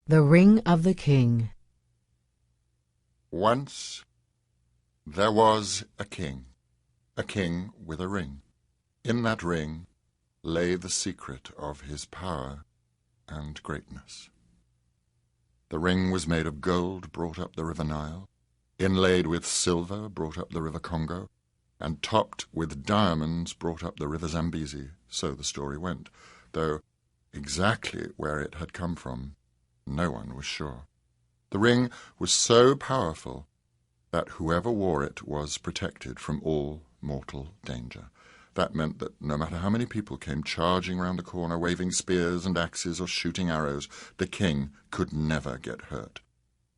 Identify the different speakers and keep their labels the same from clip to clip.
Speaker 1: The Ring of the King.
Speaker 2: Once there was a king with a ring. In that ring lay the secret of his power and greatness. The ring was made of gold brought up the river Nile, inlaid with silver brought up the river Congo, and topped with diamonds brought up the river Zambezi, so the story went, though exactly where it had come from no one was sure. The ring was so powerful that whoever wore it was protected from all mortal danger. That meant that no matter how many people came charging round the corner, waving spears and axes or shooting arrows, the king could never get hurt,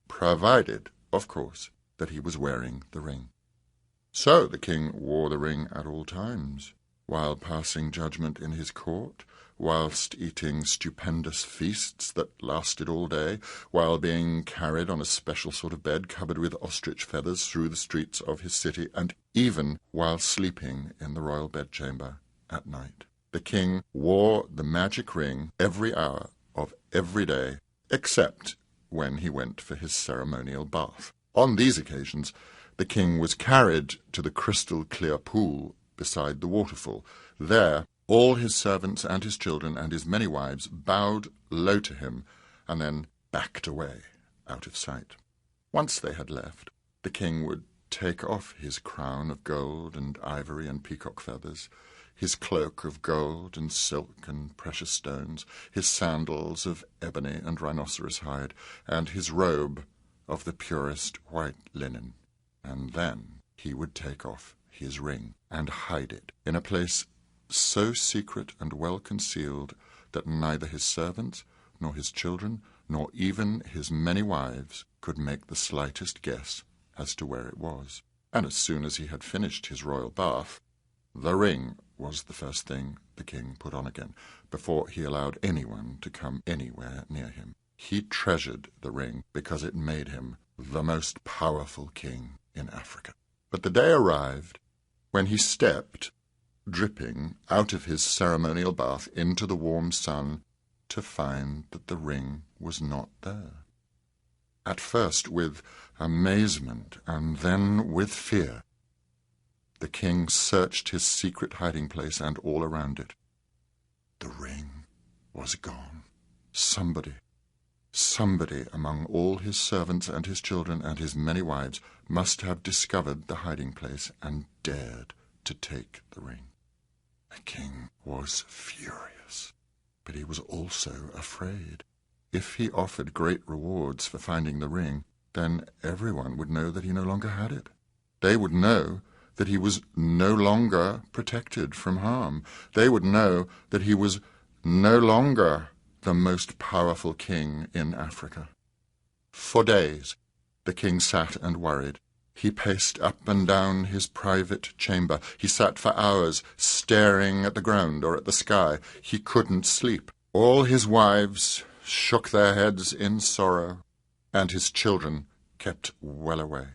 Speaker 2: provided, of course, that he was wearing the ring. So the king wore the ring at all times, while passing judgment in his court, whilst eating stupendous feasts that lasted all day, while being carried on a special sort of bed covered with ostrich feathers through the streets of his city, and even while sleeping in the royal bedchamber at night. The king wore the magic ring every hour of every day, except when he went for his ceremonial bath. On these occasions, the king was carried to the crystal-clear pool beside the waterfall. There, all his servants and his children and his many wives bowed low to him and then backed away out of sight. Once they had left, the king would take off his crown of gold and ivory and peacock feathers, his cloak of gold and silk and precious stones, his sandals of ebony and rhinoceros hide, and his robe of the purest white linen. And then he would take off his ring and hide it in a place so secret and well concealed that neither his servants, nor his children, nor even his many wives could make the slightest guess as to where it was. And as soon as he had finished his royal bath, the ring was the first thing the king put on again, before he allowed anyone to come anywhere near him. He treasured the ring because it made him the most powerful king in Africa. But the day arrived when he stepped, dripping, out of his ceremonial bath into the warm sun, to find that the ring was not there. At first with amazement and then with fear, the king searched his secret hiding place and all around it. The ring was gone. Somebody among all his servants and his children and his many wives must have discovered the hiding place and dared to take the ring. The king was furious, but he was also afraid. If he offered great rewards for finding the ring, then everyone would know that he no longer had it. They would know that he was no longer protected from harm. They would know that he was no longer the most powerful king in Africa. For days the king sat and worried. He paced up and down his private chamber. He sat for hours, staring at the ground or at the sky. He couldn't sleep. All his wives shook their heads in sorrow, and his children kept well away.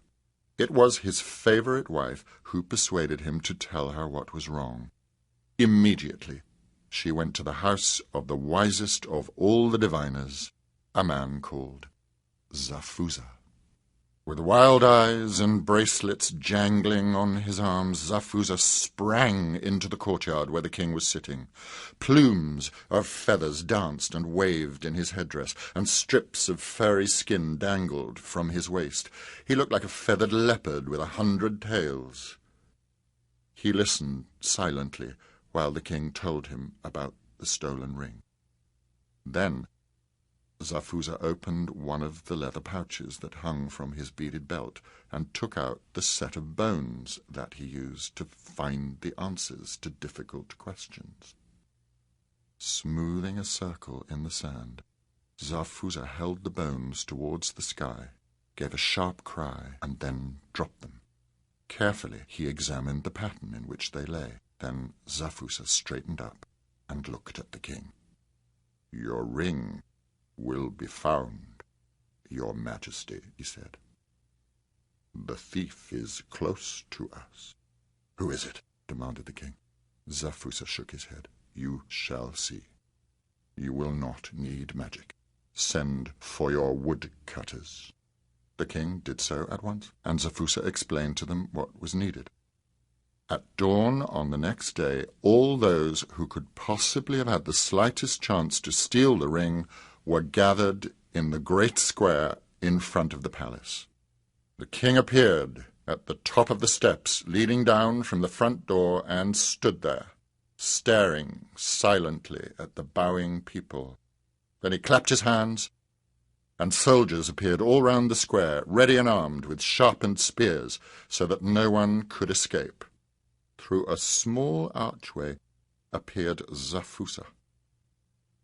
Speaker 2: It was his favorite wife who persuaded him to tell her what was wrong. Immediately she went to the house of the wisest of all the diviners, a man called Zafuza. With wild eyes and bracelets jangling on his arms, Zafuza sprang into the courtyard where the king was sitting. Plumes of feathers danced and waved in his headdress, and strips of furry skin dangled from his waist. He looked like a feathered leopard with 100 tails. He listened silently while the king told him about the stolen ring. Then Zafuza opened one of the leather pouches that hung from his beaded belt and took out the set of bones that he used to find the answers to difficult questions. Smoothing a circle in the sand, Zafuza held the bones towards the sky, gave a sharp cry, and then dropped them. Carefully he examined the pattern in which they lay. Then Zafuza straightened up and looked at the king. "Your ring will be found, Your Majesty," he said. "The thief is close to us." "Who is it?" demanded the king. Zafuza shook his head. "You shall see. You will not need magic. Send for your woodcutters." The king did so at once, and Zafuza explained to them what was needed. At dawn on the next day, all those who could possibly have had the slightest chance to steal the ring were gathered in the great square in front of the palace. The king appeared at the top of the steps leading down from the front door and stood there, staring silently at the bowing people. Then he clapped his hands, and soldiers appeared all round the square, ready and armed with sharpened spears, so that no one could escape. Through a small archway appeared Zafuza,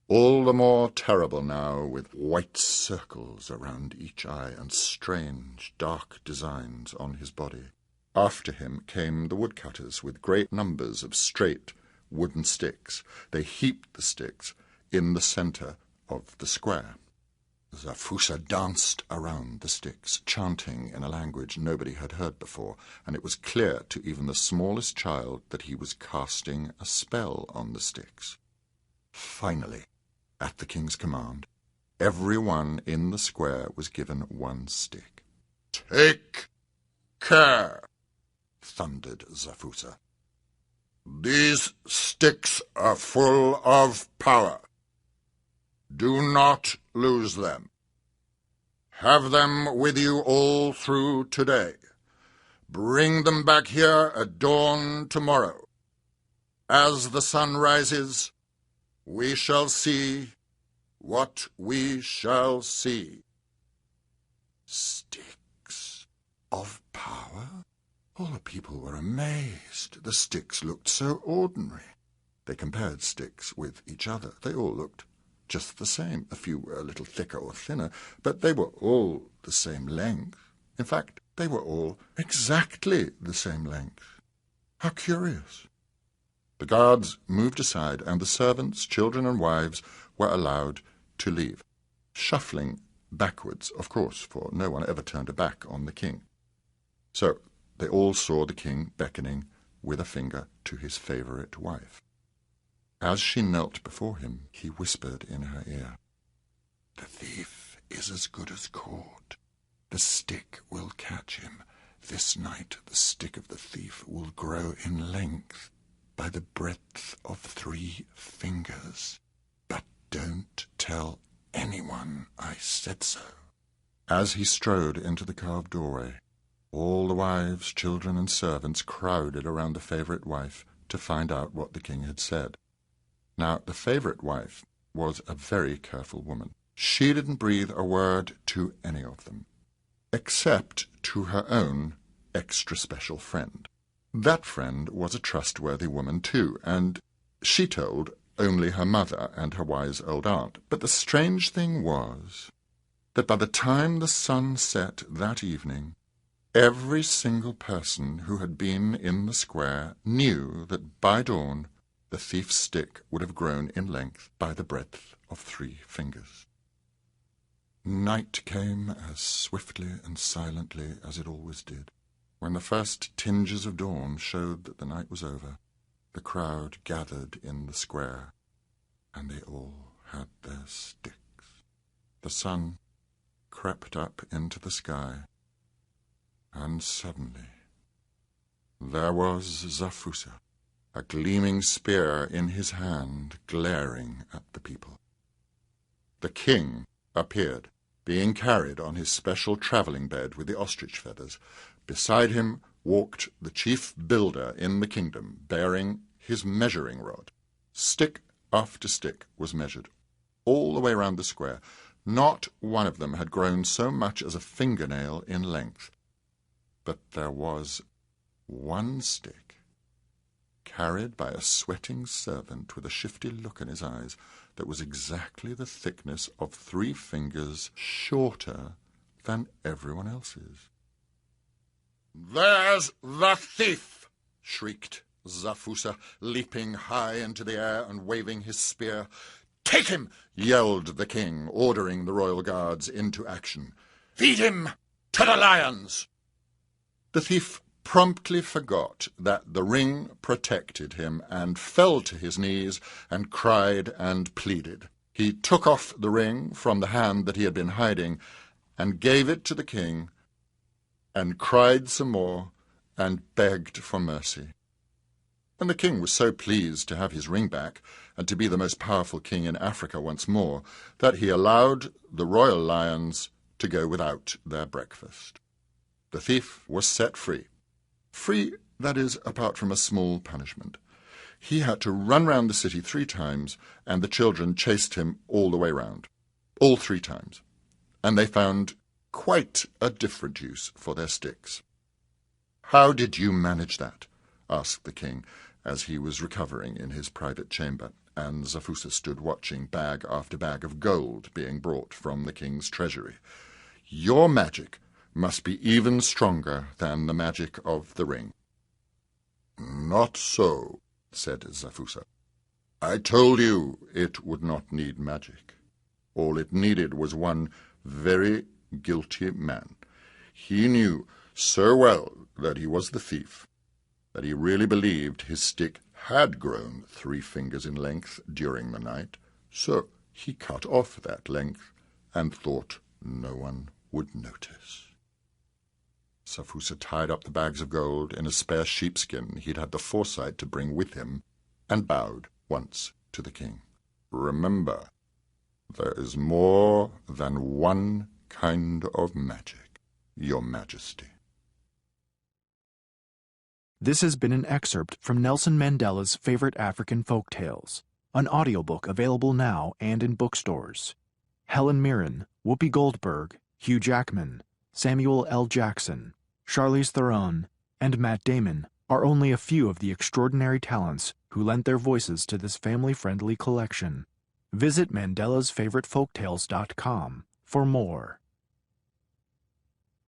Speaker 2: all the more terrible now, with white circles around each eye and strange dark designs on his body. After him came the woodcutters with great numbers of straight wooden sticks. They heaped the sticks in the centre of the square. Zafuza danced around the sticks, chanting in a language nobody had heard before, and it was clear to even the smallest child that he was casting a spell on the sticks. Finally, at the king's command, everyone in the square was given one stick. "Take care," thundered Zafuza. "These sticks are full of power. Do not lose them. Have them with you all through today. Bring them back here at dawn tomorrow. As the sun rises, we shall see what we shall see." Sticks of power? All the people were amazed. The sticks looked so ordinary. They compared sticks with each other. They all looked just the same. A few were a little thicker or thinner, but they were all the same length. In fact, they were all exactly the same length. How curious! The guards moved aside, and the servants, children and wives, were allowed to leave, shuffling backwards, of course, for no one ever turned a back on the king. So they all saw the king beckoning with a finger to his favourite wife. As she knelt before him, he whispered in her ear, "The thief is as good as caught. The stick will catch him. This night the stick of the thief will grow in length by the breadth of 3 fingers. But don't tell anyone I said so." As he strode into the carved doorway, all the wives, children, and servants crowded around the favourite wife to find out what the king had said. Now, the favourite wife was a very careful woman. She didn't breathe a word to any of them, except to her own extra special friend. That friend was a trustworthy woman too, and she told only her mother and her wise old aunt. But the strange thing was that by the time the sun set that evening, every single person who had been in the square knew that by dawn the thief's stick would have grown in length by the breadth of 3 fingers. Night came as swiftly and silently as it always did. When the first tinges of dawn showed that the night was over, the crowd gathered in the square, and they all had their sticks. The sun crept up into the sky, and suddenly there was Zafuza, a gleaming spear in his hand, glaring at the people. The king appeared, being carried on his special travelling bed with the ostrich feathers. Beside him walked the chief builder in the kingdom, bearing his measuring rod. Stick after stick was measured, all the way round the square. Not one of them had grown so much as a fingernail in length. But there was one stick, carried by a sweating servant with a shifty look in his eyes, that was exactly the thickness of 3 fingers shorter than everyone else's. "There's the thief!" shrieked Zafuza, leaping high into the air and waving his spear. "Take him!" yelled the king, ordering the royal guards into action. "Feed him to the lions!" The thief promptly forgot that the ring protected him and fell to his knees and cried and pleaded. He took off the ring from the hand that he had been hiding and gave it to the king, and cried some more and begged for mercy. And the king was so pleased to have his ring back and to be the most powerful king in Africa once more that he allowed the royal lions to go without their breakfast. The thief was set free. Free, that is, apart from a small punishment. He had to run round the city 3 times, and the children chased him all the way round. All 3 times. And they found quite a different use for their sticks. "How did you manage that?" asked the king, as he was recovering in his private chamber, and Zafuza stood watching bag after bag of gold being brought from the king's treasury. "Your magic must be even stronger than the magic of the ring." "Not so," said Zafuza. "I told you it would not need magic. All it needed was one very guilty man. He knew so well that he was the thief, that he really believed his stick had grown 3 fingers in length during the night, so he cut off that length and thought no one would notice." Zafuza tied up the bags of gold in a spare sheepskin he'd had the foresight to bring with him, and bowed once to the king. "Remember, there is more than one kind of magic, Your Majesty."
Speaker 3: This has been an excerpt from Nelson Mandela's Favorite African Folk Tales, an audiobook available now and in bookstores. Helen Mirren, Whoopi Goldberg, Hugh Jackman, Samuel L. Jackson, Charlize Theron, and Matt Damon are only a few of the extraordinary talents who lent their voices to this family-friendly collection. Visit MandelasFavoriteFolktales.com for more.